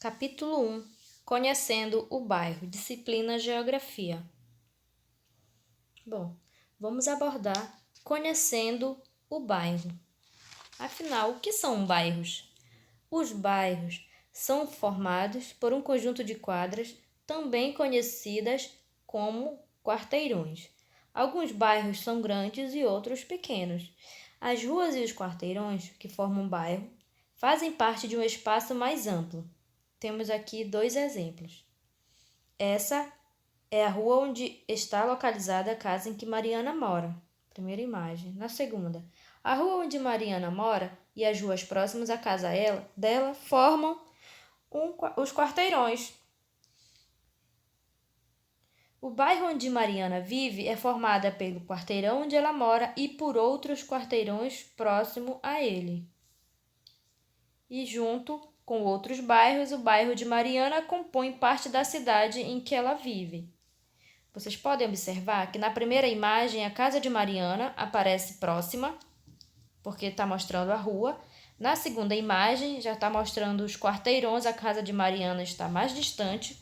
Capítulo 1. Conhecendo o bairro. Disciplina Geografia. Bom, vamos abordar conhecendo o bairro. Afinal, o que são bairros? Os bairros são formados por um conjunto de quadras, também conhecidas como quarteirões. Alguns bairros são grandes e outros pequenos. As ruas e os quarteirões, que formam um bairro, fazem parte de um espaço mais amplo. Temos aqui dois exemplos. Essa é a rua onde está localizada a casa em que Mariana mora. Primeira imagem. Na segunda, a rua onde Mariana mora e as ruas próximas à casa dela formam os quarteirões. O bairro onde Mariana vive é formado pelo quarteirão onde ela mora e por outros quarteirões próximo a ele. E junto com outros bairros, o bairro de Mariana compõe parte da cidade em que ela vive. Vocês podem observar que na primeira imagem a casa de Mariana aparece próxima, porque está mostrando a rua. Na segunda imagem já está mostrando os quarteirões, a casa de Mariana está mais distante.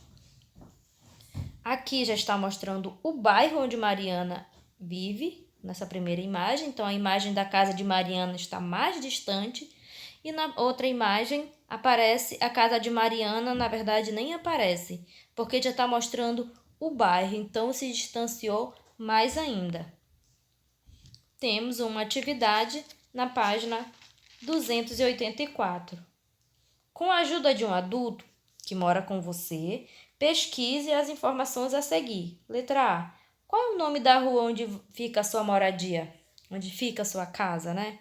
Aqui já está mostrando o bairro onde Mariana vive, nessa primeira imagem. Então a imagem da casa de Mariana está mais distante. E na outra imagem aparece a casa de Mariana, na verdade nem aparece, porque já está mostrando o bairro, então se distanciou mais ainda. Temos uma atividade na página 284. Com a ajuda de um adulto que mora com você, pesquise as informações a seguir. Letra A. Qual é o nome da rua onde fica a sua moradia? Onde fica a sua casa, né?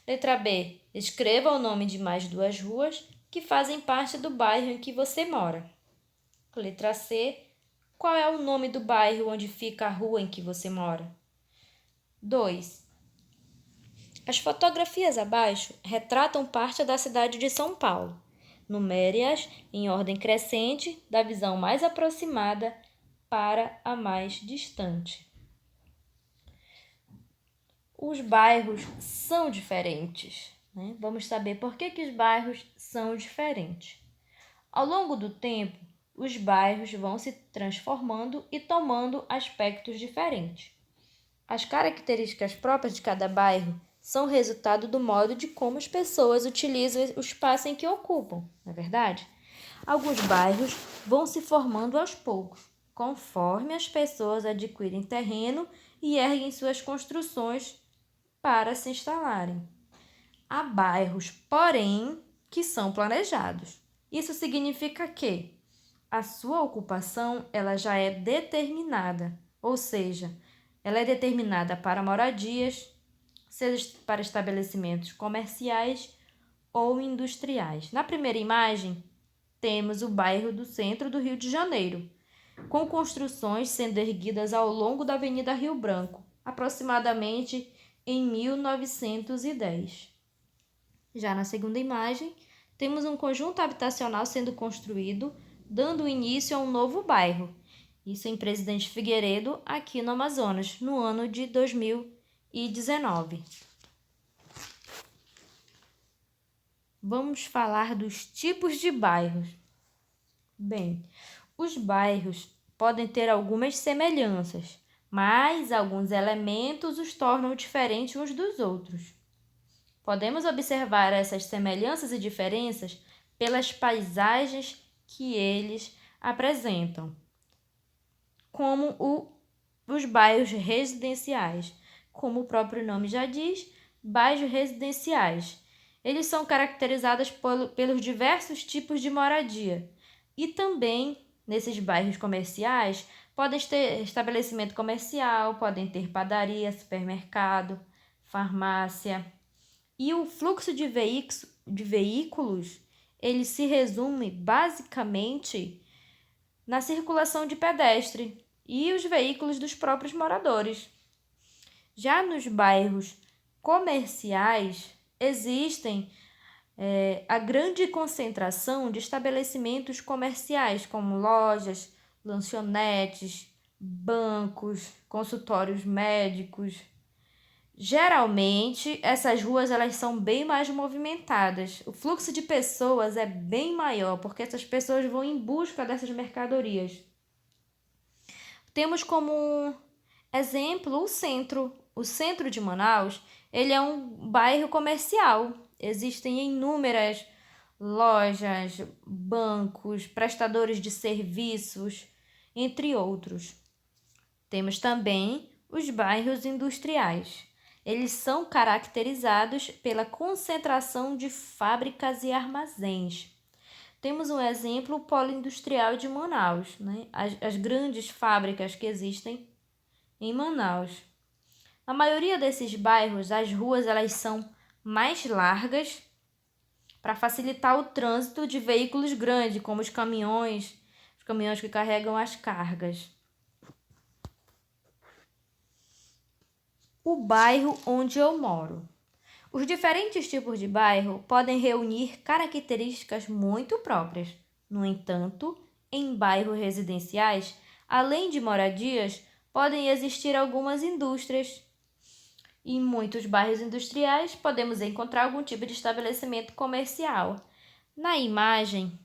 Letra B. Escreva o nome de mais duas ruas que fazem parte do bairro em que você mora. Letra C. Qual é o nome do bairro onde fica a rua em que você mora? 2. As fotografias abaixo retratam parte da cidade de São Paulo. Numere-as em ordem crescente, da visão mais aproximada para a mais distante. Os bairros são diferentes, né? Vamos saber por que os bairros são diferentes. Ao longo do tempo, os bairros vão se transformando e tomando aspectos diferentes. As características próprias de cada bairro são resultado do modo de como as pessoas utilizam o espaço em que ocupam, não é verdade? Alguns bairros vão se formando aos poucos, conforme as pessoas adquirem terreno e erguem suas construções para se instalarem. Há bairros, porém, que são planejados. Isso significa que a sua ocupação ela já é determinada, ou seja, ela é determinada para moradias, seja para estabelecimentos comerciais ou industriais. Na primeira imagem, temos o bairro do centro do Rio de Janeiro, com construções sendo erguidas ao longo da Avenida Rio Branco, aproximadamente em 1910. Já na segunda imagem, temos um conjunto habitacional sendo construído, dando início a um novo bairro. Isso em Presidente Figueiredo, aqui no Amazonas, no ano de 2019. Vamos falar dos tipos de bairros. Bem, os bairros podem ter algumas semelhanças, mas alguns elementos os tornam diferentes uns dos outros. Podemos observar essas semelhanças e diferenças pelas paisagens que eles apresentam, como os bairros residenciais. Como o próprio nome já diz, bairros residenciais. Eles são caracterizados pelos diversos tipos de moradia. E também, nesses bairros comerciais, podem ter estabelecimento comercial, podem ter padaria, supermercado, farmácia. E o fluxo de veículos, ele se resume basicamente na circulação de pedestre e os veículos dos próprios moradores. Já nos bairros comerciais, existem a grande concentração de estabelecimentos comerciais, como lojas, lanchonetes, bancos, consultórios médicos. Geralmente, essas ruas elas são bem mais movimentadas. O fluxo de pessoas é bem maior, porque essas pessoas vão em busca dessas mercadorias. Temos como exemplo o centro. O centro de Manaus, ele é um bairro comercial. Existem inúmeras lojas, bancos, prestadores de serviços, entre outros. Temos também os bairros industriais. Eles são caracterizados pela concentração de fábricas e armazéns. Temos um exemplo, o polo industrial de Manaus, né? As grandes fábricas que existem em Manaus. Na maioria desses bairros, as ruas elas são mais largas para facilitar o trânsito de veículos grandes, como os caminhões que carregam as cargas. O bairro onde eu moro. Os diferentes tipos de bairro podem reunir características muito próprias. No entanto, em bairros residenciais, além de moradias, podem existir algumas indústrias. Em muitos bairros industriais, podemos encontrar algum tipo de estabelecimento comercial. Na imagem,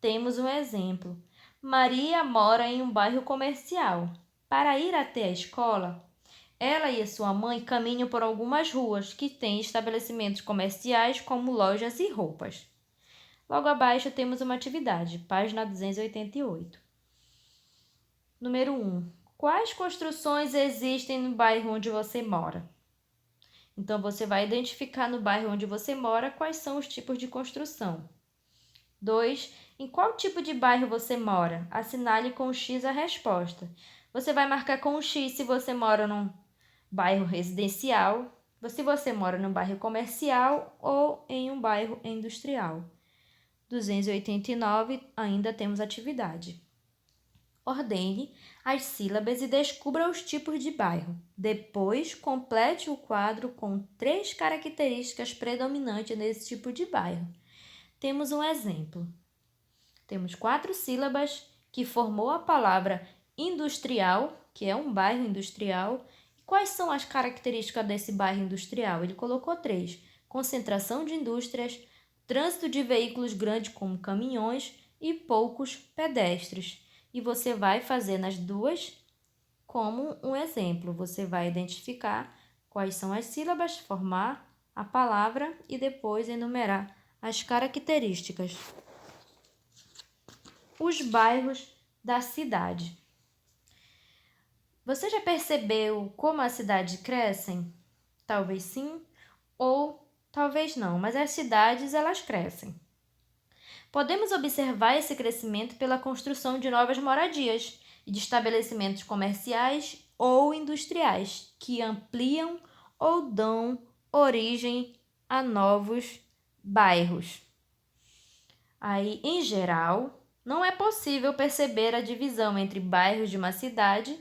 temos um exemplo. Maria mora em um bairro comercial. Para ir até a escola, ela e a sua mãe caminham por algumas ruas que têm estabelecimentos comerciais como lojas e roupas. Logo abaixo temos uma atividade, página 288. Número 1. Quais construções existem no bairro onde você mora? Então, você vai identificar no bairro onde você mora quais são os tipos de construção. 2. Em qual tipo de bairro você mora? Assinale com o X a resposta. Você vai marcar com o X se você mora num bairro residencial, se você mora num bairro comercial ou em um bairro industrial. 289, ainda temos atividade. Ordene as sílabas e descubra os tipos de bairro. Depois, complete o quadro com 3 características predominantes nesse tipo de bairro. Temos um exemplo. Temos 4 sílabas que formou a palavra industrial, que é um bairro industrial. Quais são as características desse bairro industrial? Ele colocou 3. Concentração de indústrias, trânsito de veículos grandes como caminhões e poucos pedestres. E você vai fazer nas duas como um exemplo. Você vai identificar quais são as sílabas, formar a palavra e depois enumerar as características. Os bairros da cidade. Você já percebeu como as cidades crescem? Talvez sim ou talvez não, mas as cidades elas crescem. Podemos observar esse crescimento pela construção de novas moradias e de estabelecimentos comerciais ou industriais que ampliam ou dão origem a novos bairros. Aí, em geral, não é possível perceber a divisão entre bairros de uma cidade,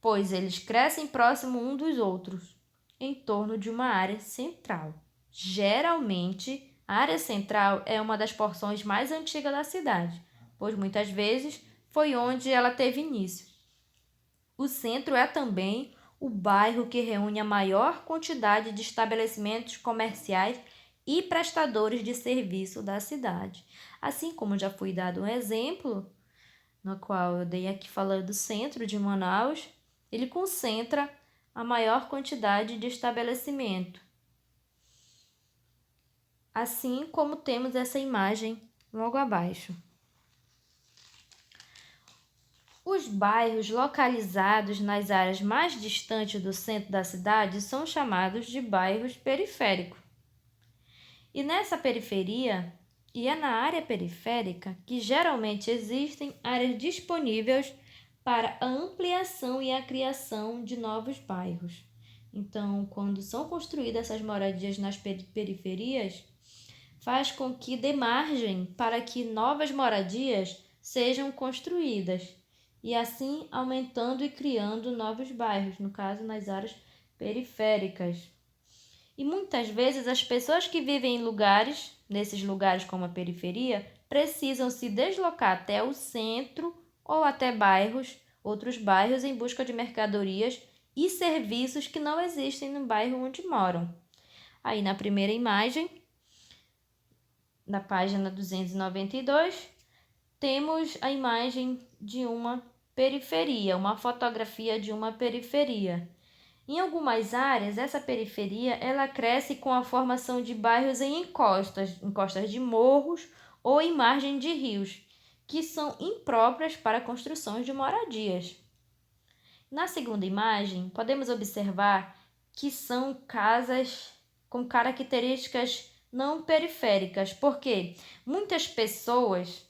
pois eles crescem próximo um dos outros, em torno de uma área central. Geralmente, a área central é uma das porções mais antigas da cidade, pois muitas vezes foi onde ela teve início. O centro é também o bairro que reúne a maior quantidade de estabelecimentos comerciais e prestadores de serviço da cidade. Assim como já foi dado um exemplo, no qual eu dei aqui falando do centro de Manaus, ele concentra a maior quantidade de estabelecimento. Assim como temos essa imagem logo abaixo. Os bairros localizados nas áreas mais distantes do centro da cidade são chamados de bairros periféricos. E nessa periferia, e é na área periférica que geralmente existem áreas disponíveis para a ampliação e a criação de novos bairros. Então, quando são construídas essas moradias nas periferias, faz com que dê margem para que novas moradias sejam construídas e assim aumentando e criando novos bairros, no caso nas áreas periféricas. E muitas vezes as pessoas que vivem nesses lugares como a periferia, precisam se deslocar até o centro ou até outros bairros em busca de mercadorias e serviços que não existem no bairro onde moram. Aí na primeira imagem, na página 292, temos a imagem de uma periferia, uma fotografia de uma periferia. Em algumas áreas, essa periferia ela cresce com a formação de bairros em encostas de morros ou em margem de rios, que são impróprias para construções de moradias. Na segunda imagem, podemos observar que são casas com características não periféricas, porque muitas pessoas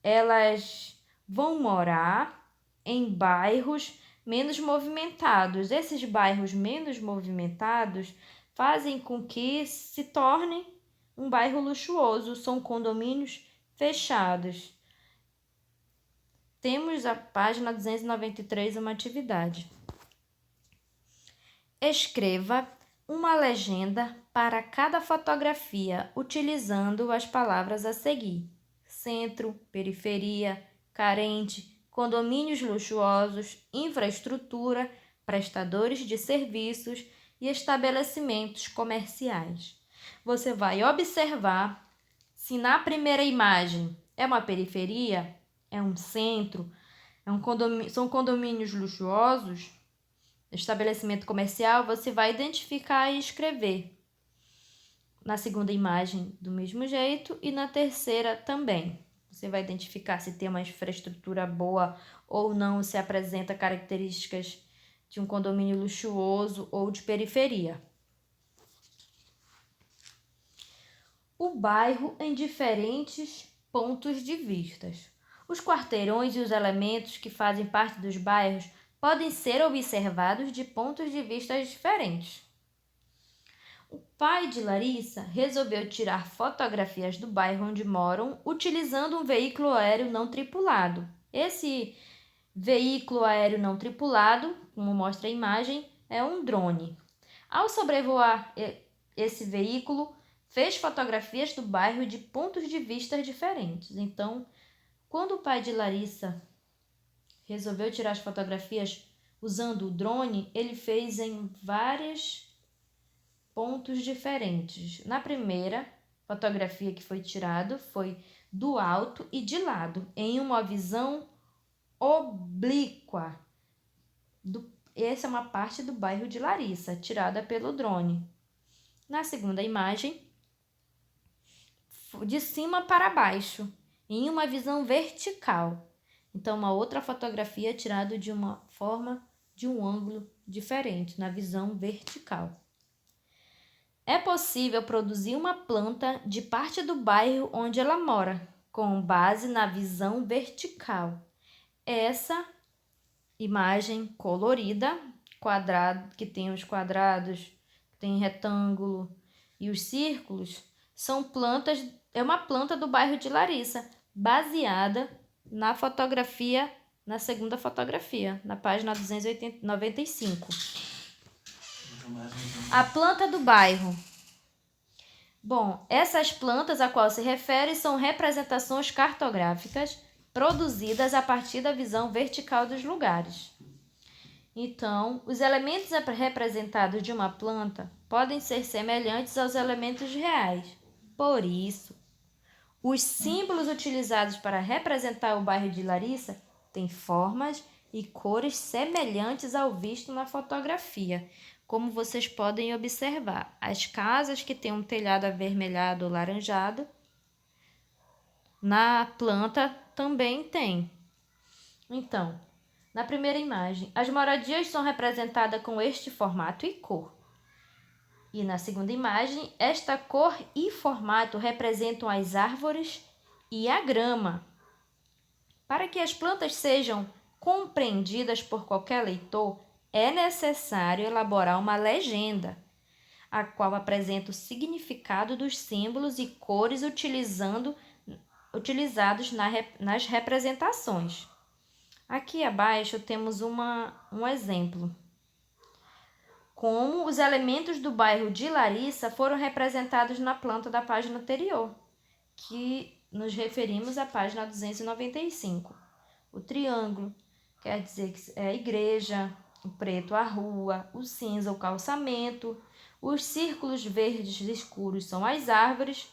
elas vão morar em bairros menos movimentados. Esses bairros menos movimentados fazem com que se torne um bairro luxuoso, são condomínios fechados. Temos a página 293 uma atividade. Escreva uma legenda para cada fotografia utilizando as palavras a seguir: centro, periferia, carente, condomínios luxuosos, infraestrutura, prestadores de serviços e estabelecimentos comerciais. Você vai observar se na primeira imagem é uma periferia, é um centro, são condomínios luxuosos, estabelecimento comercial, você vai identificar e escrever. Na segunda imagem, do mesmo jeito, e na terceira também. Você vai identificar se tem uma infraestrutura boa ou não, se apresenta características de um condomínio luxuoso ou de periferia. O bairro em diferentes pontos de vista. Os quarteirões e os elementos que fazem parte dos bairros podem ser observados de pontos de vista diferentes. O pai de Larissa resolveu tirar fotografias do bairro onde moram utilizando um veículo aéreo não tripulado. Esse veículo aéreo não tripulado, como mostra a imagem, é um drone. Ao sobrevoar esse veículo, fez fotografias do bairro de pontos de vista diferentes. Então, quando o pai de Larissa resolveu tirar as fotografias usando o drone, ele fez em vários pontos diferentes. Na primeira fotografia que foi tirada foi do alto e de lado, em uma visão oblíqua. Essa é uma parte do bairro de Larissa, tirada pelo drone. Na segunda imagem, de cima para baixo, em uma visão vertical. Então, uma outra fotografia tirada de uma forma, de um ângulo diferente, na visão vertical. É possível produzir uma planta de parte do bairro onde ela mora, com base na visão vertical. Essa imagem colorida, quadrado, que tem os quadrados, que tem retângulo e os círculos, são plantas, é uma planta do bairro de Larissa, baseada na fotografia, na segunda fotografia, na página 295. A planta do bairro. Bom, essas plantas a qual se refere são representações cartográficas produzidas a partir da visão vertical dos lugares. Então, os elementos representados de uma planta podem ser semelhantes aos elementos reais. Por isso, os símbolos utilizados para representar o bairro de Larissa têm formas e cores semelhantes ao visto na fotografia. Como vocês podem observar, as casas que têm um telhado avermelhado ou laranjado, na planta também tem. Então, na primeira imagem, as moradias são representadas com este formato e cor. E na segunda imagem, esta cor e formato representam as árvores e a grama. Para que as plantas sejam compreendidas por qualquer leitor, é necessário elaborar uma legenda, a qual apresenta o significado dos símbolos e cores utilizados nas representações. Aqui abaixo temos um exemplo. Como os elementos do bairro de Larissa foram representados na planta da página anterior, que nos referimos à página 295. O triângulo quer dizer que é a igreja, o preto a rua, o cinza o calçamento, os círculos verdes escuros são as árvores,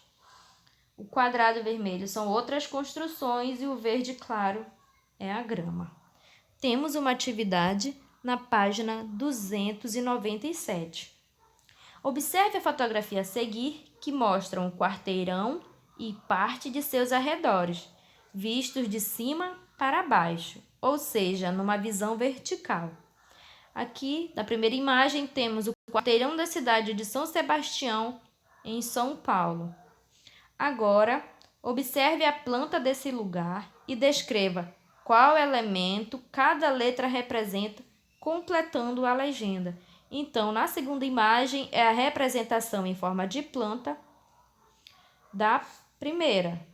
o quadrado vermelho são outras construções e o verde claro é a grama. Temos uma atividade na página 297. Observe a fotografia a seguir, que mostra um quarteirão e parte de seus arredores, vistos de cima para baixo, ou seja, numa visão vertical. Aqui, na primeira imagem, temos o quarteirão da cidade de São Sebastião, em São Paulo. Agora, observe a planta desse lugar e descreva qual elemento cada letra representa, completando a legenda. Então, na segunda imagem, é a representação em forma de planta da primeira.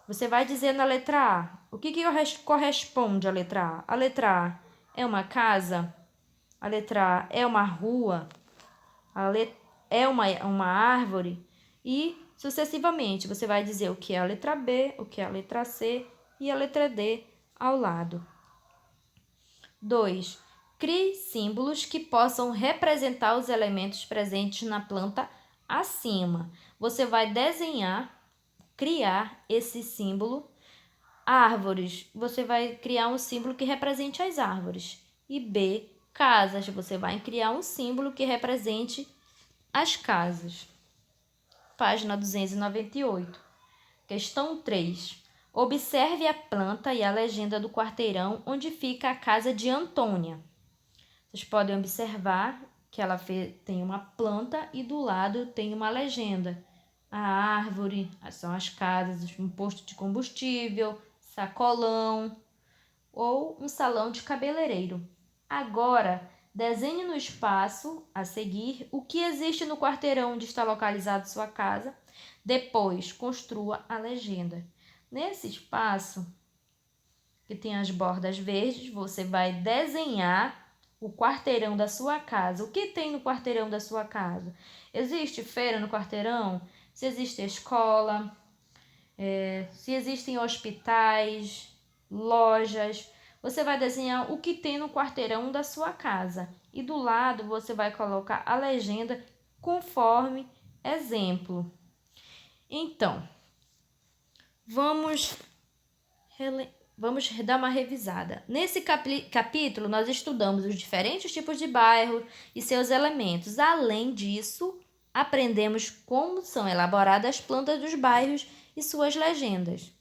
Você vai dizer na letra A. O que corresponde à letra A? A letra A é uma casa? A letra A é uma rua? É uma árvore? E, sucessivamente, você vai dizer o que é a letra B, o que é a letra C e a letra D ao lado. 2. Crie símbolos que possam representar os elementos presentes na planta acima. Você vai criar esse símbolo. Árvores, você vai criar um símbolo que represente as árvores. E B, casas, você vai criar um símbolo que represente as casas. Página 298. Questão 3. Observe a planta e a legenda do quarteirão onde fica a casa de Antônia. Vocês podem observar que ela tem uma planta e do lado tem uma legenda. A árvore, são as casas, um posto de combustível, sacolão ou um salão de cabeleireiro. Agora, desenhe no espaço a seguir o que existe no quarteirão onde está localizada sua casa. Depois, construa a legenda. Nesse espaço, que tem as bordas verdes, você vai desenhar o quarteirão da sua casa. O que tem no quarteirão da sua casa? Existe feira no quarteirão? Se existe escola? Se existem hospitais, lojas? Você vai desenhar o que tem no quarteirão da sua casa. E do lado você vai colocar a legenda conforme exemplo. Então, vamos dar uma revisada. Nesse capítulo, nós estudamos os diferentes tipos de bairro e seus elementos. Além disso, aprendemos como são elaboradas as plantas dos bairros e suas legendas.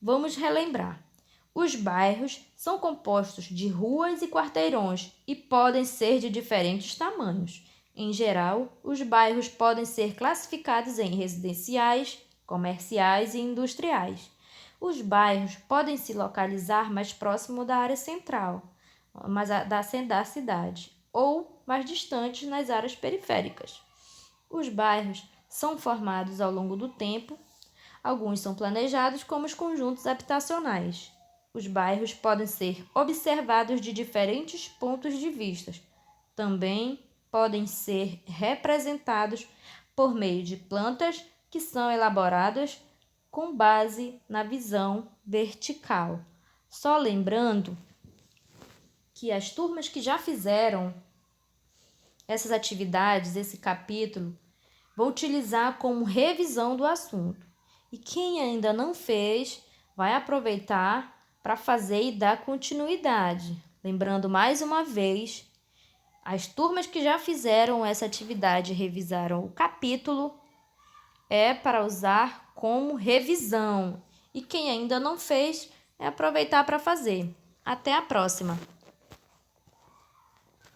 Vamos relembrar. Os bairros são compostos de ruas e quarteirões e podem ser de diferentes tamanhos. Em geral, os bairros podem ser classificados em residenciais, comerciais e industriais. Os bairros podem se localizar mais próximo da área central, da cidade, ou mais distantes nas áreas periféricas. Os bairros são formados ao longo do tempo. Alguns são planejados como os conjuntos habitacionais. Os bairros podem ser observados de diferentes pontos de vista. Também podem ser representados por meio de plantas que são elaboradas com base na visão vertical. Só lembrando que as turmas que já fizeram essas atividades, esse capítulo, vão utilizar como revisão do assunto. E quem ainda não fez, vai aproveitar para fazer e dar continuidade. Lembrando mais uma vez, as turmas que já fizeram essa atividade e revisaram o capítulo, é para usar como revisão. E quem ainda não fez, é aproveitar para fazer. Até a próxima!